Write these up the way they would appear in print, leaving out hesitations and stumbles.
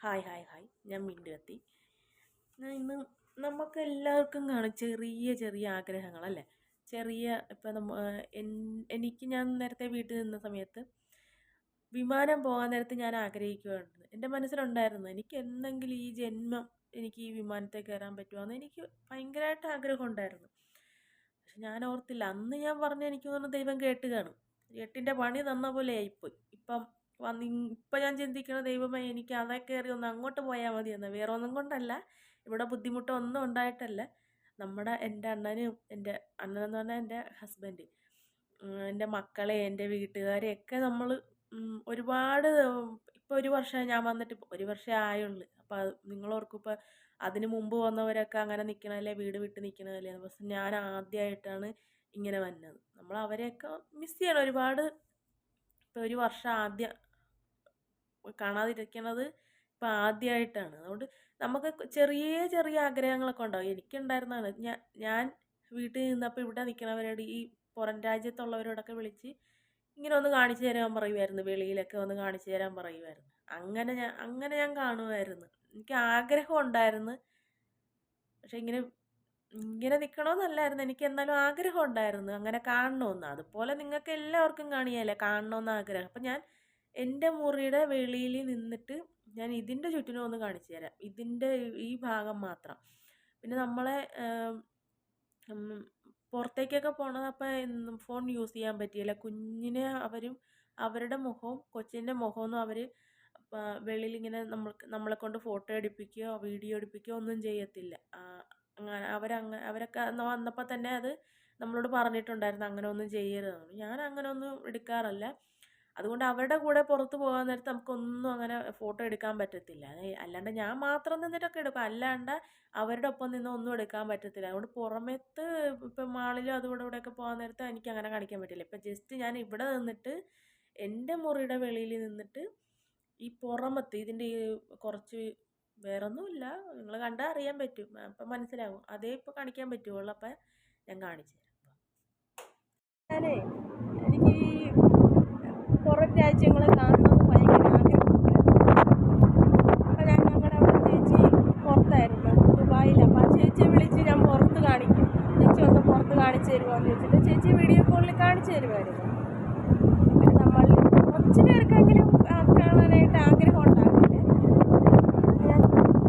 Hi hi hi ഞാൻ വീണ്ടും എത്തി. ഇന്ന് നമുക്ക് എല്ലാവർക്കും കാണും ചെറിയ ചെറിയ ആഗ്രഹങ്ങളല്ലേ. ചെറിയ ഇപ്പം എനിക്ക് ഞാൻ നേരത്തെ വീട്ടിൽ നിന്ന സമയത്ത് വിമാനം പോകാൻ നേരത്ത് ഞാൻ ആഗ്രഹിക്കുമായിരുന്നു. എൻ്റെ മനസ്സിലുണ്ടായിരുന്നു എനിക്ക് എന്തെങ്കിലും ഈ ജന്മം എനിക്ക് ഈ വിമാനത്തിൽ കയറാൻ പറ്റുമോയെന്ന് എനിക്ക് ഭയങ്കരമായിട്ട് ആഗ്രഹം ഉണ്ടായിരുന്നു. പക്ഷെ ഞാൻ ഓർത്തില്ല, അന്ന് ഞാൻ പറഞ്ഞ എനിക്ക് തോന്നുന്നു ദൈവം കേട്ട് കാണും. എട്ടിൻ്റെ പണി തന്ന പോലെ ആയിപ്പോയി. ഇപ്പം ഞാൻ ചിന്തിക്കണ, ദൈവമേ എനിക്ക് അതേ കയറി ഒന്ന് അങ്ങോട്ട് പോയാൽ മതിയെന്ന്. വേറെ ഒന്നും കൊണ്ടല്ല, ഇവിടെ ബുദ്ധിമുട്ടൊന്നും ഉണ്ടായിട്ടല്ല. എൻ്റെ അണ്ണനെന്ന് പറഞ്ഞാൽ എൻ്റെ ഹസ്ബൻഡ്, എൻ്റെ മക്കളെ, എൻ്റെ വീട്ടുകാരെയൊക്കെ നമ്മൾ ഒരുപാട് ഇപ്പോൾ ഒരു വർഷം ഞാൻ വന്നിട്ട് ഒരു വർഷമേ ആയുള്ളൂ. അപ്പോൾ നിങ്ങളോർക്കും ഇപ്പോൾ അതിന് മുമ്പ് വന്നവരൊക്കെ അങ്ങനെ നിൽക്കണല്ലേ, വീട് വിട്ട് നിൽക്കണതല്ലേ. പക്ഷെ ഞാൻ ആദ്യമായിട്ടാണ് ഇങ്ങനെ വന്നത്. നമ്മൾ അവരെയൊക്കെ മിസ് ചെയ്യണം ഒരുപാട്. ഇപ്പോൾ ഒരു വർഷം ആദ്യം കാണാതിരിക്കണത് ഇപ്പം ആദ്യമായിട്ടാണ്. അതുകൊണ്ട് നമുക്ക് ചെറിയ ചെറിയ ആഗ്രഹങ്ങളൊക്കെ ഉണ്ടാവും. എനിക്കുണ്ടായിരുന്നതാണ്. ഞാൻ വീട്ടിൽ നിന്നപ്പോൾ ഇവിടെ നിൽക്കണവരോട്, ഈ പുറം രാജ്യത്തുള്ളവരോടൊക്കെ വിളിച്ച് ഇങ്ങനെ ഒന്ന് കാണിച്ചു തരാൻ പറയുമായിരുന്നു. വെളിയിലൊക്കെ ഒന്ന് കാണിച്ചു തരാൻ പറയുമായിരുന്നു. അങ്ങനെ ഞാൻ കാണുമായിരുന്നു. എനിക്ക് ആഗ്രഹം ഉണ്ടായിരുന്നു. പക്ഷെ ഇങ്ങനെ നിൽക്കണമെന്നല്ലായിരുന്നു. എനിക്ക് എന്നാലും ആഗ്രഹം ഉണ്ടായിരുന്നു അങ്ങനെ കാണണമെന്ന്. അതുപോലെ നിങ്ങൾക്ക് എല്ലാവർക്കും കാണിയാലേ കാണണമെന്ന് ആഗ്രഹം. അപ്പം ഞാൻ എൻ്റെ മുറിയുടെ വെളിയിൽ നിന്നിട്ട് ഞാൻ ഇതിൻ്റെ ചുറ്റിനും ഒന്ന് കാണിച്ചു തരാം, ഇതിൻ്റെ ഈ ഭാഗം മാത്രം. പിന്നെ നമ്മളെ പുറത്തേക്കൊക്കെ പോണത് അപ്പം ഫോൺ യൂസ് ചെയ്യാൻ പറ്റിയില്ല. കുഞ്ഞിനെ അവരുടെ മുഖവും കൊച്ചിൻ്റെ മുഖമൊന്നും അവർ വെളിയിൽ ഇങ്ങനെ നമ്മളെ കൊണ്ട് ഫോട്ടോ എടുപ്പിക്കുകയോ വീഡിയോ എടുപ്പിക്കുകയോ ഒന്നും ചെയ്യത്തില്ല. അവരൊക്കെ വന്നപ്പോൾ തന്നെ അത് നമ്മളോട് പറഞ്ഞിട്ടുണ്ടായിരുന്നു അങ്ങനെ ഒന്നും ചെയ്യരുതെന്ന്. ഞാൻ അങ്ങനെ ഒന്നും എടുക്കാറില്ല. അതുകൊണ്ട് അവരുടെ കൂടെ പുറത്ത് പോകാൻ നേരത്ത് നമുക്കൊന്നും അങ്ങനെ ഫോട്ടോ എടുക്കാൻ പറ്റത്തില്ല. അല്ലാണ്ട് ഞാൻ മാത്രം നിന്നിട്ടൊക്കെ എടുക്കും, അല്ലാണ്ട് അവരുടെ ഒപ്പം നിന്ന് ഒന്നും എടുക്കാൻ പറ്റത്തില്ല. അതുകൊണ്ട് പുറമേത്ത് ഇപ്പം മാളിലും അതുകൂടെ ഇവിടെയൊക്കെ പോകാൻ നേരത്ത് എനിക്ക് അങ്ങനെ കാണിക്കാൻ പറ്റില്ല. ഇപ്പം ജസ്റ്റ് ഞാൻ ഇവിടെ നിന്നിട്ട് എൻ്റെ മുറിയുടെ വെളിയിൽ നിന്നിട്ട് ഈ പുറമത്ത് ഇതിൻ്റെ ഈ കുറച്ച് വേറൊന്നുമില്ല, നിങ്ങൾ കണ്ടാൽ അറിയാൻ പറ്റും, അപ്പം മനസ്സിലാവും. അതേ ഇപ്പോൾ കാണിക്കാൻ പറ്റുള്ളൂ. അപ്പം ഞാൻ കാണിച്ചു തരാം. എനിക്ക് ഈ പുറം രാജ്യങ്ങളെ കാണണമെന്ന് ഭയങ്കര ആഗ്രഹമുണ്ട്. അപ്പം ഞങ്ങളുടെ അവിടെ ചേച്ചി പുറത്തായിരുന്നു, ദുബായിൽ. അപ്പം ആ ചേച്ചിയെ വിളിച്ച് ഞാൻ പുറത്ത് കാണിക്കും, ചേച്ചി ഒന്ന് പുറത്ത് കാണിച്ചു തരുമോയെന്ന് ചോദിച്ചിട്ട് ചേച്ചി വീഡിയോ കോളിൽ കാണിച്ചു തരുമായിരുന്നു. പിന്നെ നമ്മൾ കുറച്ച് പേർക്കെങ്കിലും കാണാനായിട്ട് ആഗ്രഹം ഉണ്ടാകില്ലേ.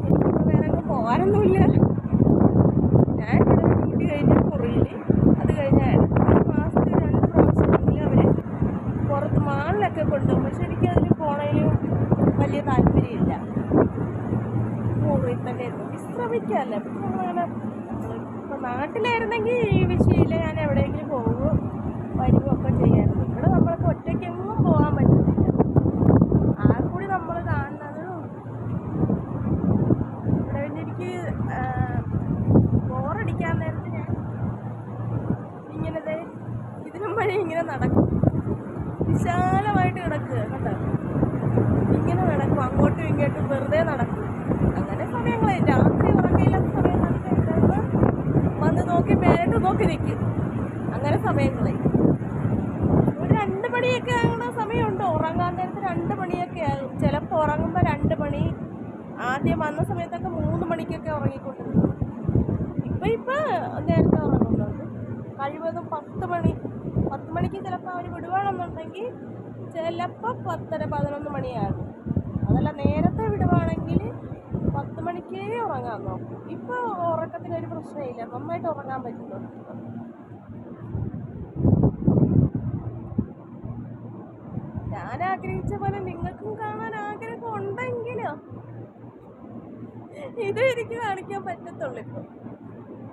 എനിക്കിപ്പോൾ വേറെ അങ്ങ് പോകാനൊന്നുമില്ല. ഞാൻ ഇവിടെ ഡ്യൂട്ടി കഴിഞ്ഞാൽ മുറിയിൽ, അത് കഴിഞ്ഞാൽ ഒരു മാസത്തിൽ 2 പ്രാവശ്യമെങ്കിലും അവർ പുറത്ത് മാളിലൊക്കെ കൊണ്ടുപോകും. പക്ഷെ എനിക്കതിന് പോണതിലും വലിയ താല്പര്യമില്ല. മുറിയിൽ തന്നെ വിശ്രമിക്കാമല്ലോ. അപ്പം നമ്മളങ്ങനെ ഇപ്പോൾ നാട്ടിലായിരുന്നെങ്കിൽ ഈ വിഷയമില്ല, ഞാൻ എവിടെയെങ്കിലും പോകുമോ വരുമൊക്കെ ചെയ്യാമായിരുന്നു. ഇവിടെ നമ്മൾക്ക് ഒറ്റയ്ക്കെങ്ങും പോകാൻ പറ്റത്തില്ല. ആ കൂടി നമ്മൾ കാണുന്നത് ഇവിടെ. പിന്നെ എനിക്ക് ബോറടിക്കാൻ നേരത്ത് ഞാൻ ഇങ്ങനത്തെ ഇതിനും വഴി ഇങ്ങനെ നടക്കും. വിശാലമായിട്ട് കിടക്കുക കേട്ടോ, ഇങ്ങനെ നടക്കും, അങ്ങോട്ടും ഇങ്ങോട്ടും വെറുതെ നടക്കും. അങ്ങനെ സമയങ്ങളെ രാത്രി ഉറക്കയില്ലാത്ത സമയങ്ങളൊക്കെ ഉണ്ടാകുമ്പോൾ വന്ന് നോക്കി മേലോട്ട് നോക്കി നിൽക്കും. അങ്ങനെ സമയങ്ങളെ ഒരു 2 മണിയൊക്കെ ആകുന്ന സമയമുണ്ടോ ഉറങ്ങാൻ നേരത്ത്. 2 മണിയൊക്കെ ആകും ചിലപ്പോൾ ഉറങ്ങുമ്പോൾ. 2 മണി ആദ്യം വന്ന സമയത്തൊക്കെ 3 മണിക്കൊക്കെ ഉറങ്ങിക്കൊണ്ടിരുന്നു. ഇപ്പം നേരത്തെ ഉറങ്ങുന്നുണ്ട്. കഴിവതും 10 മണിക്ക് ചിലപ്പോൾ അവർ വിടുവാണെന്നുണ്ടെങ്കിൽ ചിലപ്പോൾ 10:30 11 മണിയാകും. അതല്ല നേരത്തെ വിടുവാണെങ്കിൽ 10 മണിക്കേ ഉറങ്ങാൻ നോക്കും. ഇപ്പോൾ ഉറക്കത്തിനൊരു പ്രശ്നമില്ല, നന്നായിട്ട് ഉറങ്ങാൻ പറ്റുന്നുണ്ട്. ഞാൻ ആഗ്രഹിച്ച പോലെ നിങ്ങൾക്കും കാണാൻ ആഗ്രഹം ഉണ്ടെങ്കിലോ ഇത് എനിക്ക് കാണിക്കാൻ പറ്റത്തുള്ളൂ. ഇപ്പോൾ